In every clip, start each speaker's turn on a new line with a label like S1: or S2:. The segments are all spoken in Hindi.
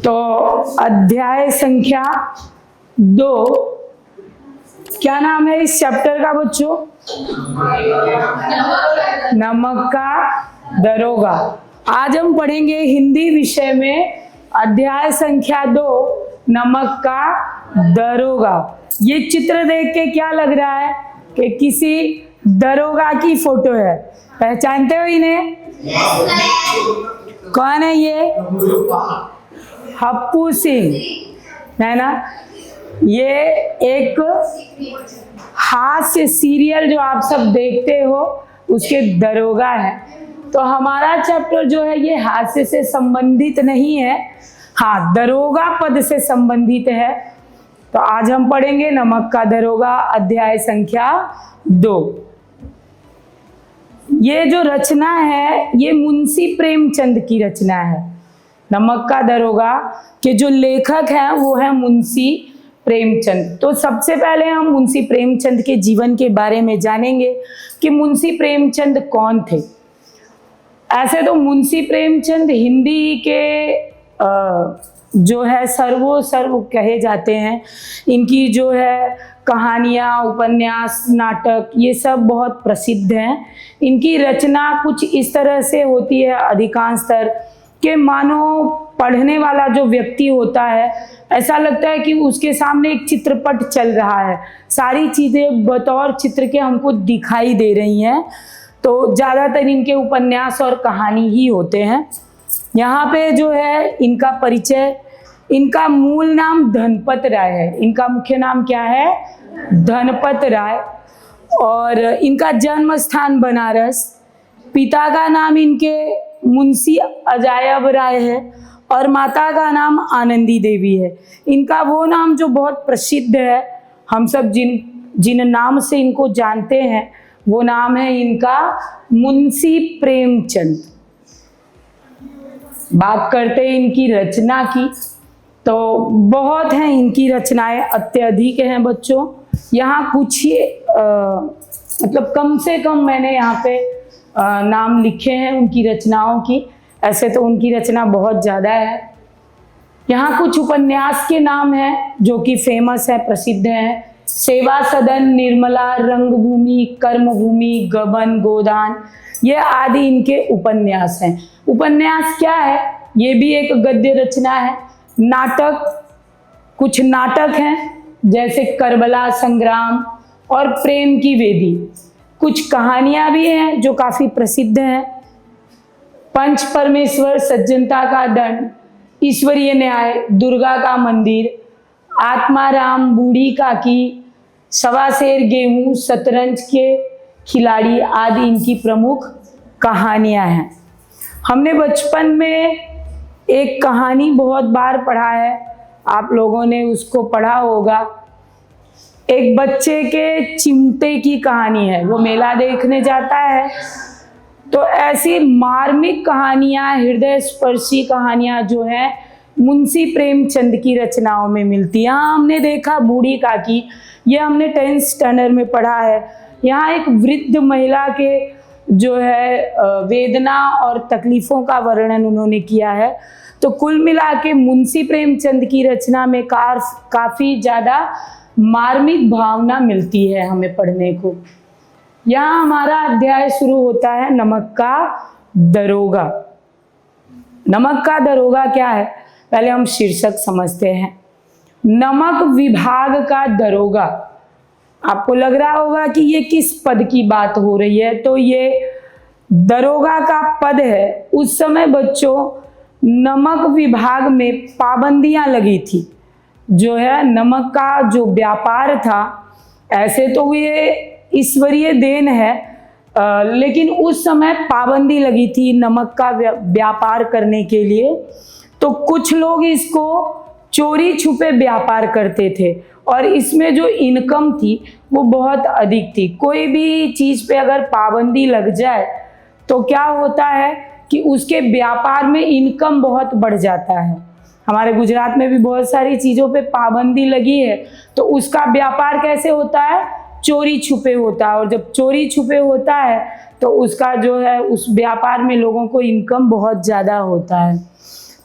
S1: तो अध्याय संख्या 2, क्या नाम है इस चैप्टर का बच्चों? नमक का दरोगा। आज हम पढ़ेंगे हिंदी विषय में अध्याय संख्या 2, नमक का दरोगा। ये चित्र देख के क्या लग रहा है कि किसी दरोगा की फोटो है। पहचानते हो इन्हें? कौन है ये? हप्पू सिंह, है ना? ये एक हास्य सीरियल जो आप सब देखते हो उसके दरोगा है। तो हमारा चैप्टर जो है ये हास्य से संबंधित नहीं है, हाँ दरोगा पद से संबंधित है। तो आज हम पढ़ेंगे नमक का दरोगा अध्याय संख्या 2। ये जो रचना है ये मुंशी प्रेमचंद की रचना है। नमक का दरोगा के जो लेखक हैं वो है मुंशी प्रेमचंद। तो सबसे पहले हम मुंशी प्रेमचंद के जीवन के बारे में जानेंगे कि मुंशी प्रेमचंद कौन थे। ऐसे तो मुंशी प्रेमचंद हिंदी के जो है सर्व कहे जाते हैं। इनकी जो है कहानियाँ, उपन्यास, नाटक ये सब बहुत प्रसिद्ध हैं। इनकी रचना कुछ इस तरह से होती है अधिकांशतर कि मानो पढ़ने वाला जो व्यक्ति होता है ऐसा लगता है कि उसके सामने एक चित्रपट चल रहा है, सारी चीज़ें बतौर चित्र के हमको दिखाई दे रही हैं। तो ज़्यादातर इनके उपन्यास और कहानी ही होते हैं। यहाँ पे जो है इनका परिचय, इनका मूल नाम धनपत राय है। इनका मुख्य नाम क्या है? धनपत राय। और इनका जन्म स्थान बनारस। पिता का नाम इनके मुंशी अजायब राय है और माता का नाम आनंदी देवी है। इनका वो नाम जो बहुत प्रसिद्ध है, हम सब जिन नाम से इनको जानते हैं वो नाम है इनका मुंशी प्रेमचंद। बात करते हैं इनकी रचना की, तो बहुत हैं इनकी रचनाएं, अत्यधिक हैं बच्चों। यहाँ कुछ ही मतलब कम से कम मैंने यहाँ पे नाम लिखे हैं उनकी रचनाओं की। ऐसे तो उनकी रचना बहुत ज़्यादा है। यहाँ कुछ उपन्यास के नाम हैं जो कि फेमस है, प्रसिद्ध हैं। सेवा सदन, निर्मला, रंगभूमि, कर्मभूमि, गबन, गोदान, ये आदि इनके उपन्यास हैं। उपन्यास क्या है? ये भी एक गद्य रचना है। नाटक, कुछ नाटक हैं जैसे करबला संग्राम और प्रेम की वेदी। कुछ कहानियां भी हैं जो काफी प्रसिद्ध हैं। पंच परमेश्वर, सज्जनता का दंड, ईश्वरीय न्याय, दुर्गा का मंदिर, आत्माराम, बूढ़ी काकी, सवा शेर गेहूं, शतरंज के खिलाड़ी आदि इनकी प्रमुख कहानियां हैं। हमने बचपन में एक कहानी बहुत बार पढ़ा है, आप लोगों ने उसको पढ़ा होगा। एक बच्चे के चिमटे की कहानी है। वो मेला देखने जाता है तो ऐसी मार्मिक कहानियां, हृदय स्पर्शी कहानियां जो है मुंशी प्रेमचंद की रचनाओं में मिलती है। यहाँ हमने देखा बूढ़ी काकी, ये हमने 10th स्टैंडर्ड में पढ़ा है। यहाँ एक वृद्ध महिला के जो है वेदना और तकलीफ़ों का वर्णन उन्होंने किया है। तो कुल मिला के मुंशी प्रेमचंद की रचना में काफ़ी ज़्यादा मार्मिक भावना मिलती है हमें पढ़ने को। यहाँ हमारा अध्याय शुरू होता है नमक का दरोगा। नमक का दरोगा क्या है? पहले हम शीर्षक समझते हैं। नमक विभाग का दरोगा। आपको लग रहा होगा कि ये किस पद की बात हो रही है, तो ये दरोगा का पद है। उस समय बच्चों नमक विभाग में पाबंदियां लगी थी। जो है नमक का जो व्यापार था, ऐसे तो ये ईश्वरीय देन है, लेकिन उस समय पाबंदी लगी थी नमक का व्यापार करने के लिए। तो कुछ लोग इसको चोरी छुपे व्यापार करते थे और इसमें जो इनकम थी वो बहुत अधिक थी। कोई भी चीज़ पे अगर पाबंदी लग जाए तो क्या होता है कि उसके व्यापार में इनकम बहुत बढ़ जाता है। हमारे गुजरात में भी बहुत सारी चीज़ों पे पाबंदी लगी है, तो उसका व्यापार कैसे होता है? चोरी छुपे होता है। और जब चोरी छुपे होता है तो उसका जो है उस व्यापार में लोगों को इनकम बहुत ज़्यादा होता है।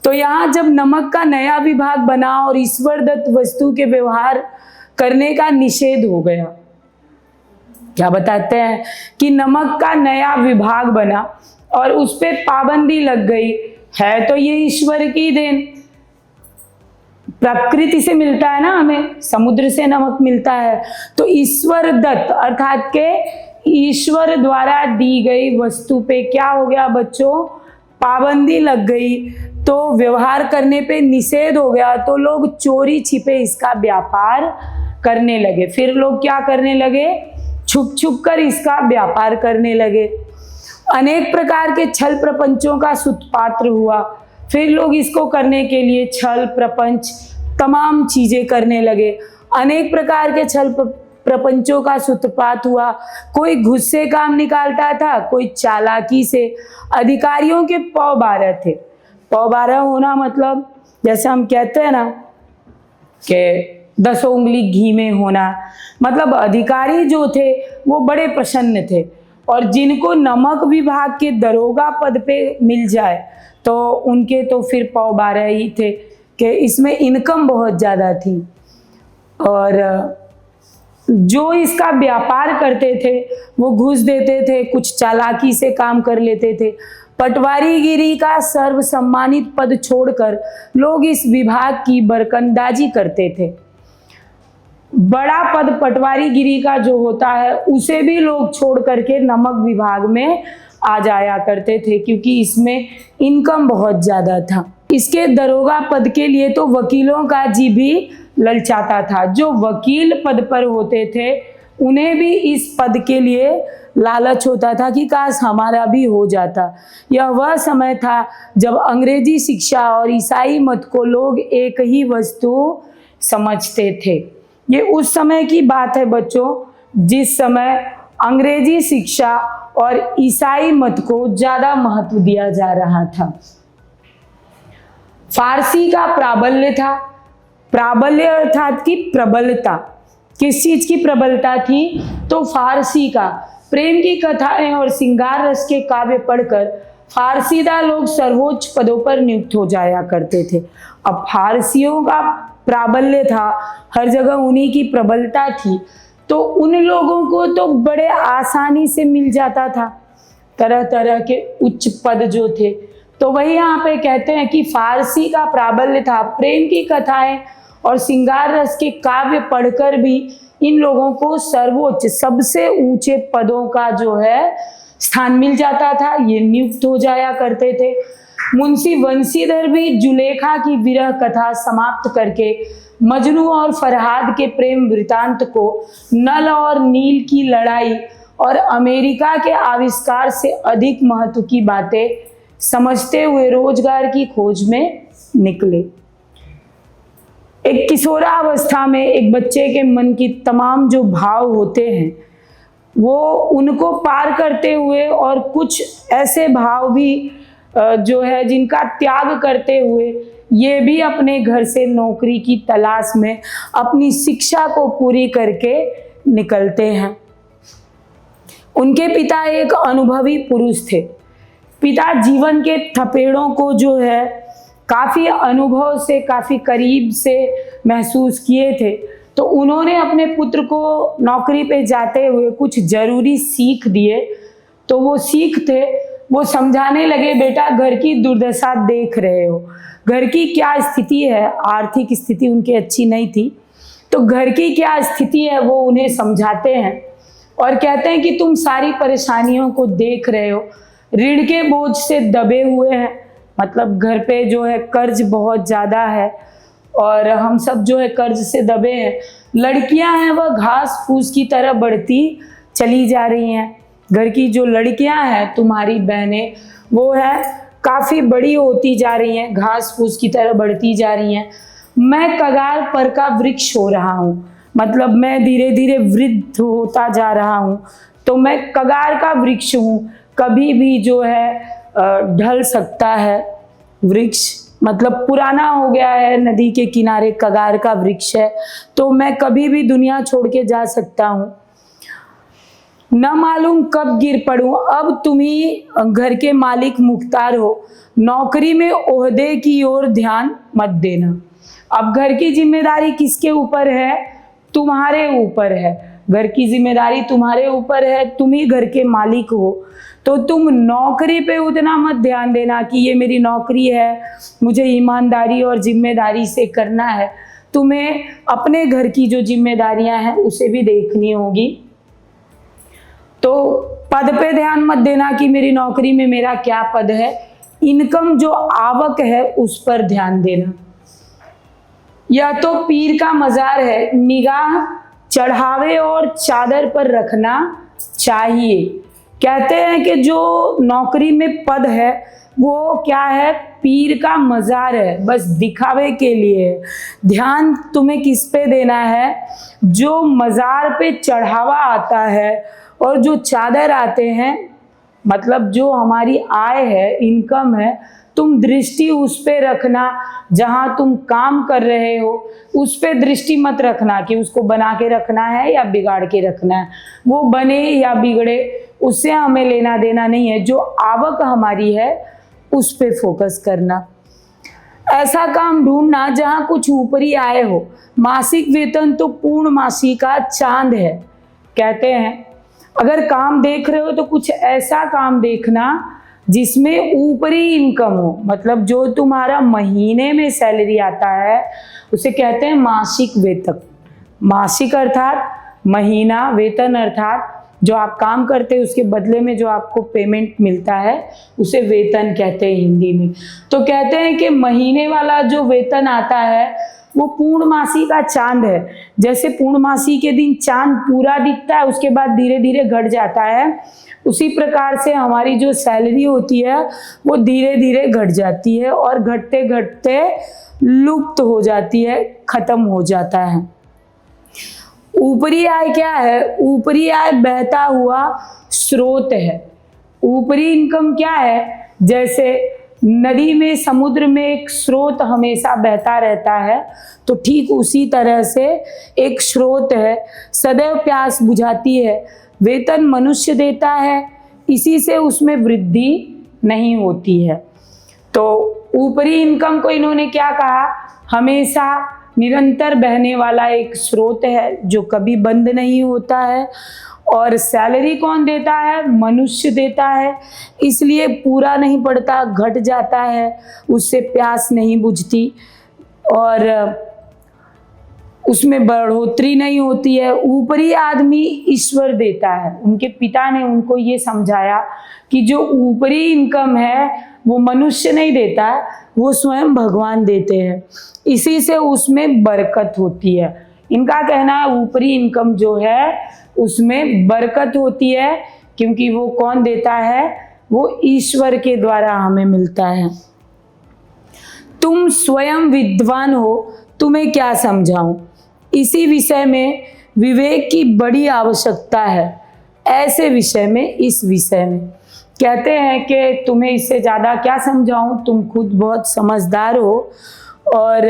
S1: तो यहाँ जब नमक का नया विभाग बना और ईश्वर दत्त वस्तु के व्यवहार करने का निषेध हो गया, क्या बताते हैं कि नमक का नया विभाग बना और उस पे पाबंदी लग गई है, तो ये ईश्वर की देन, प्रकृति से मिलता है ना, हमें समुद्र से नमक मिलता है, तो ईश्वर दत्त अर्थात के ईश्वर द्वारा दी गई वस्तु पे क्या हो गया बच्चों, पाबंदी लग गई, तो व्यवहार करने पे निषेध हो गया, तो लोग चोरी छिपे इसका व्यापार करने लगे। फिर लोग क्या करने लगे, छुप छुप कर इसका व्यापार करने लगे। अनेक प्रकार के छल प्रपंचों का सूत्रपात्र हुआ, फिर लोग इसको करने के लिए छल प्रपंच तमाम चीजें करने लगे। अनेक प्रकार के छल प्रपंचों का सूत्रपात हुआ, कोई घुस से काम निकालता था, कोई चालाकी से। अधिकारियों के पौ 12 थे। पौ 12 होना मतलब जैसे हम कहते हैं ना कि 10 उंगली घी में होना, मतलब अधिकारी जो थे वो बड़े प्रसन्न थे, और जिनको नमक विभाग के दरोगा पद पे मिल जाए तो उनके तो फिर पौ 12 ही थे कि इसमें इनकम बहुत ज़्यादा थी। और जो इसका व्यापार करते थे वो घूस देते थे, कुछ चालाकी से काम कर लेते थे। पटवारीगिरी का सर्व सम्मानित पद छोड़कर लोग इस विभाग की बरकंदाजी करते थे। बड़ा पद पटवारीगिरी का जो होता है उसे भी लोग छोड़ करके नमक विभाग में आ जाया करते थे, क्योंकि इसमें इनकम बहुत ज़्यादा था। इसके दरोगा पद के लिए तो वकीलों का जी भी ललचाता था। जो वकील पद पर होते थे उन्हें भी इस पद के लिए लालच होता था कि काश हमारा भी हो जाता। यह वह समय था जब अंग्रेजी शिक्षा और ईसाई मत को लोग एक ही वस्तु समझते थे। ये उस समय की बात है बच्चों, जिस समय अंग्रेजी शिक्षा और ईसाई मत को ज़्यादा महत्व दिया जा रहा था। फारसी का प्राबल्य था। प्राबल्य अर्थात की प्रबलता। किस चीज की प्रबलता थी? तो फारसी का। प्रेम की कथाएं और श्रृंगार रस के काव्य पढ़कर फारसीदा लोग सर्वोच्च पदों पर नियुक्त हो जाया करते थे। अब फारसियों का प्राबल्य था, हर जगह उन्हीं की प्रबलता थी, तो उन लोगों को तो बड़े आसानी से मिल जाता था तरह तरह के उच्च पद जो थे। तो वही यहाँ पे कहते हैं कि फारसी का प्राबल्य था। प्रेम की कथाएं और श्रृंगार रस के काव्य पढ़कर भी इन लोगों को सर्वोच्च सबसे ऊंचे पदों का जो है स्थान मिल जाता था, ये नियुक्त हो जाया करते थे। मुंशी वंशीधर भी जुलेखा की विरह कथा समाप्त करके मजनू और फरहाद के प्रेम वृतांत को, नल और नील की लड़ाई और अमेरिका के आविष्कार से अधिक महत्व की बातें समझते हुए रोजगार की खोज में निकले। एक किशोरावस्था में एक बच्चे के मन की तमाम जो भाव होते हैं वो उनको पार करते हुए, और कुछ ऐसे भाव भी जो है जिनका त्याग करते हुए ये भी अपने घर से नौकरी की तलाश में अपनी शिक्षा को पूरी करके निकलते हैं। उनके पिता एक अनुभवी पुरुष थे। पिता जीवन के थपेड़ों को जो है काफ़ी अनुभव से, काफ़ी करीब से महसूस किए थे, तो उन्होंने अपने पुत्र को नौकरी पे जाते हुए कुछ ज़रूरी सीख दिए। तो वो सीख थे, वो समझाने लगे, बेटा घर की दुर्दशा देख रहे हो, घर की क्या स्थिति है। आर्थिक स्थिति उनकी अच्छी नहीं थी, तो घर की क्या स्थिति है वो उन्हें समझाते हैं और कहते हैं कि तुम सारी परेशानियों को देख रहे हो, ऋण के बोझ से दबे हुए हैं, मतलब घर पे जो है कर्ज बहुत ज़्यादा है और हम सब जो है कर्ज से दबे हैं। लड़कियां हैं वह घास फूस की तरह बढ़ती चली जा रही हैं। घर की जो लड़कियां हैं तुम्हारी बहनें वो है काफ़ी बड़ी होती जा रही हैं, घास फूस की तरह बढ़ती जा रही हैं। मैं कगार पर का वृक्ष हो रहा हूँ, मतलब मैं धीरे धीरे वृद्ध होता जा रहा हूँ, तो मैं कगार का वृक्ष हूँ, कभी भी जो है ढल सकता है। वृक्ष मतलब पुराना हो गया है, नदी के किनारे कगार का वृक्ष है, तो मैं कभी भी दुनिया छोड़ के जा सकता हूँ। न मालूम कब गिर पड़ूं। अब तुम ही घर के मालिक मुख्तार हो, नौकरी में ओहदे की ओर ध्यान मत देना। अब घर की जिम्मेदारी किसके ऊपर है? तुम्हारे ऊपर है। घर की जिम्मेदारी तुम्हारे ऊपर है, तुम ही घर के मालिक हो, तो तुम नौकरी पे उतना मत ध्यान देना कि ये मेरी नौकरी है, मुझे ईमानदारी और जिम्मेदारी से करना है। तुम्हें अपने घर की जो जिम्मेदारियां हैं उसे भी देखनी होगी। तो पद पे ध्यान मत देना कि मेरी नौकरी में मेरा क्या पद है, इनकम जो आवक है उस पर ध्यान देना। यह तो पीर का मजार है, निगाह चढ़ावे और चादर पर रखना चाहिए। कहते हैं कि जो नौकरी में पद है वो क्या है? पीर का मजार है, बस दिखावे के लिए। ध्यान तुम्हें किस पे देना है? जो मजार पे चढ़ावा आता है और जो चादर आते हैं, मतलब जो हमारी आय है, इनकम है, तुम दृष्टि उस पे रखना। जहां तुम काम कर रहे हो उस पे दृष्टि मत रखना कि उसको बना के रखना है या बिगाड़ के रखना है। वो बने या बिगड़े उससे हमें लेना देना नहीं है। जो आवक हमारी है उस पे फोकस करना। ऐसा काम ढूंढना जहां कुछ ऊपरी आय हो। मासिक वेतन तो पूर्णमासी का चांद है। कहते हैं अगर काम देख रहे हो तो कुछ ऐसा काम देखना जिसमें ऊपरी इनकम हो, मतलब जो तुम्हारा महीने में सैलरी आता है उसे कहते हैं मासिक वेतन। मासिक अर्थात महीना, वेतन अर्थात जो आप काम करते हैं उसके बदले में जो आपको पेमेंट मिलता है उसे वेतन कहते हैं हिंदी में। तो कहते हैं कि महीने वाला जो वेतन आता है वो पूर्णमासी का चांद है। जैसे पूर्णमासी के दिन चांद पूरा दिखता है, उसके बाद धीरे धीरे घट जाता है, उसी प्रकार से हमारी जो सैलरी होती है वो धीरे धीरे घट जाती है और घटते घटते लुप्त हो जाती है, खत्म हो जाता है। ऊपरी आय क्या है? ऊपरी आय बहता हुआ स्रोत है। ऊपरी इनकम क्या है? जैसे नदी में, समुद्र में एक स्रोत हमेशा बहता रहता है, तो ठीक उसी तरह से एक स्रोत है, सदैव प्यास बुझाती है। वेतन मनुष्य देता है, इसी से उसमें वृद्धि नहीं होती है। तो ऊपरी इनकम को इन्होंने क्या कहा? हमेशा निरंतर बहने वाला एक स्रोत है जो कभी बंद नहीं होता है। और सैलरी कौन देता है? मनुष्य देता है, इसलिए पूरा नहीं पड़ता, घट जाता है, उससे प्यास नहीं बुझती और उसमें बढ़ोतरी नहीं होती है। ऊपरी आदमी ईश्वर देता है। उनके पिता ने उनको ये समझाया कि जो ऊपरी इनकम है वो मनुष्य नहीं देता है, वो स्वयं भगवान देते हैं, इसी से उसमें बरकत होती है। इनका कहना है ऊपरी इनकम जो है उसमें बरकत होती है, क्योंकि वो कौन देता है? वो ईश्वर के द्वारा हमें मिलता है। तुम स्वयं विद्वान हो, तुम्हें क्या समझाऊं? इसी विषय में विवेक की बड़ी आवश्यकता है। ऐसे विषय में, इस विषय में कहते हैं कि तुम्हें इससे ज़्यादा क्या समझाऊं, तुम खुद बहुत समझदार हो। और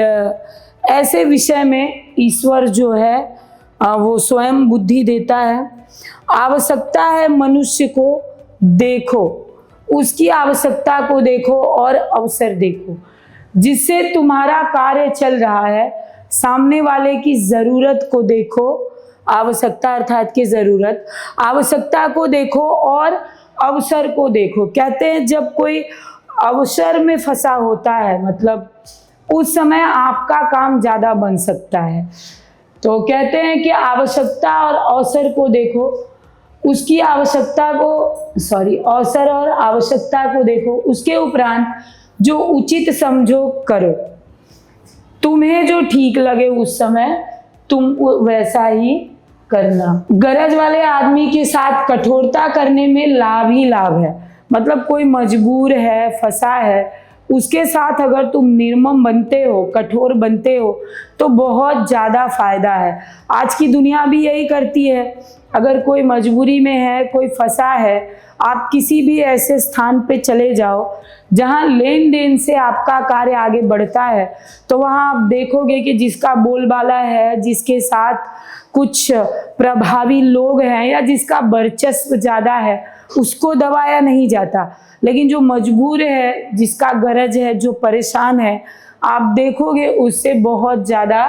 S1: ऐसे विषय में ईश्वर जो है वो स्वयं बुद्धि देता है। आवश्यकता है मनुष्य को देखो, उसकी आवश्यकता को देखो और अवसर देखो जिससे तुम्हारा कार्य चल रहा है। सामने वाले की ज़रूरत को देखो, आवश्यकता अर्थात की ज़रूरत, आवश्यकता को देखो और अवसर को देखो। कहते हैं जब कोई अवसर में फंसा होता है, मतलब उस समय आपका काम ज़्यादा बन सकता है। तो कहते हैं कि आवश्यकता और अवसर को देखो, उसकी आवश्यकता को अवसर और आवश्यकता को देखो, उसके उपरांत जो उचित समझो करो। तुम्हें जो ठीक लगे उस समय तुम वैसा ही करना। गरज वाले आदमी के साथ कठोरता करने में लाभ ही लाभ है। मतलब कोई मजबूर है, फंसा है, उसके साथ अगर तुम निर्मम बनते हो, कठोर बनते हो, तो बहुत ज़्यादा फ़ायदा है। आज की दुनिया भी यही करती है। अगर कोई मजबूरी में है, कोई फंसा है, आप किसी भी ऐसे स्थान पे चले जाओ जहाँ लेन देन से आपका कार्य आगे बढ़ता है, तो वहाँ आप देखोगे कि जिसका बोलबाला है, जिसके साथ कुछ प्रभावी लोग हैं या जिसका वर्चस्व ज़्यादा है, उसको दबाया नहीं जाता। लेकिन जो मजबूर है, जिसका गरज है, जो परेशान है, आप देखोगे उससे बहुत ज़्यादा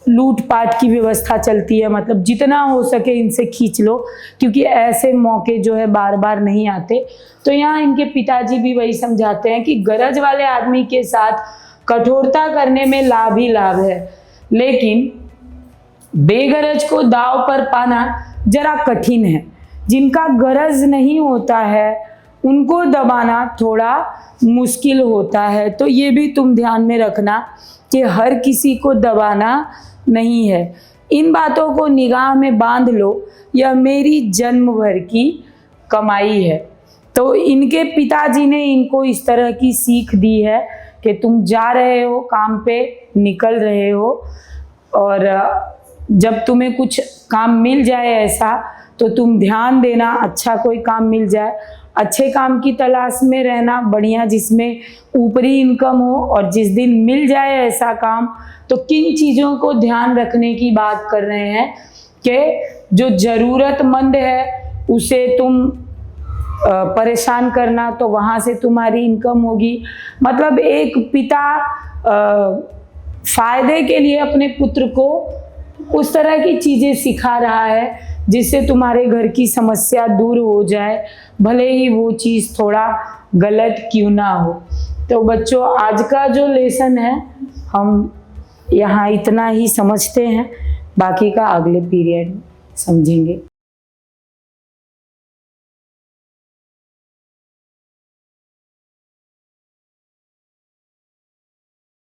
S1: लूटपाट की व्यवस्था चलती है। मतलब जितना हो सके इनसे खींच लो, क्योंकि ऐसे मौके जो है बार बार नहीं आते। तो यहाँ इनके पिताजी भी वही समझाते हैं कि गरज वाले आदमी के साथ कठोरता करने में लाभ ही लाभ है, लेकिन बेगरज को दाव पर पाना जरा कठिन है। जिनका गरज नहीं होता है उनको दबाना थोड़ा मुश्किल होता है। तो ये भी तुम ध्यान में रखना कि हर किसी को दबाना नहीं है। इन बातों को निगाह में बांध लो, यह मेरी जन्म भर की कमाई है। तो इनके पिताजी ने इनको इस तरह की सीख दी है कि तुम जा रहे हो, काम पे निकल रहे हो, और जब तुम्हें कुछ काम मिल जाए ऐसा, तो तुम ध्यान देना, अच्छा कोई काम मिल जाए। अच्छे काम की तलाश में रहना, बढ़िया जिसमें ऊपरी इनकम हो, और जिस दिन मिल जाए ऐसा काम, तो किन चीज़ों को ध्यान रखने की बात कर रहे हैं कि जो ज़रूरतमंद है उसे तुम परेशान करना, तो वहाँ से तुम्हारी इनकम होगी। मतलब एक पिता फ़ायदे के लिए अपने पुत्र को उस तरह की चीज़ें सिखा रहा है जिससे तुम्हारे घर की समस्या दूर हो जाए, भले ही वो चीज़ थोड़ा गलत क्यों ना हो। तो बच्चों, आज का जो लेसन है हम यहाँ इतना ही समझते हैं, बाकी का अगले पीरियड समझेंगे।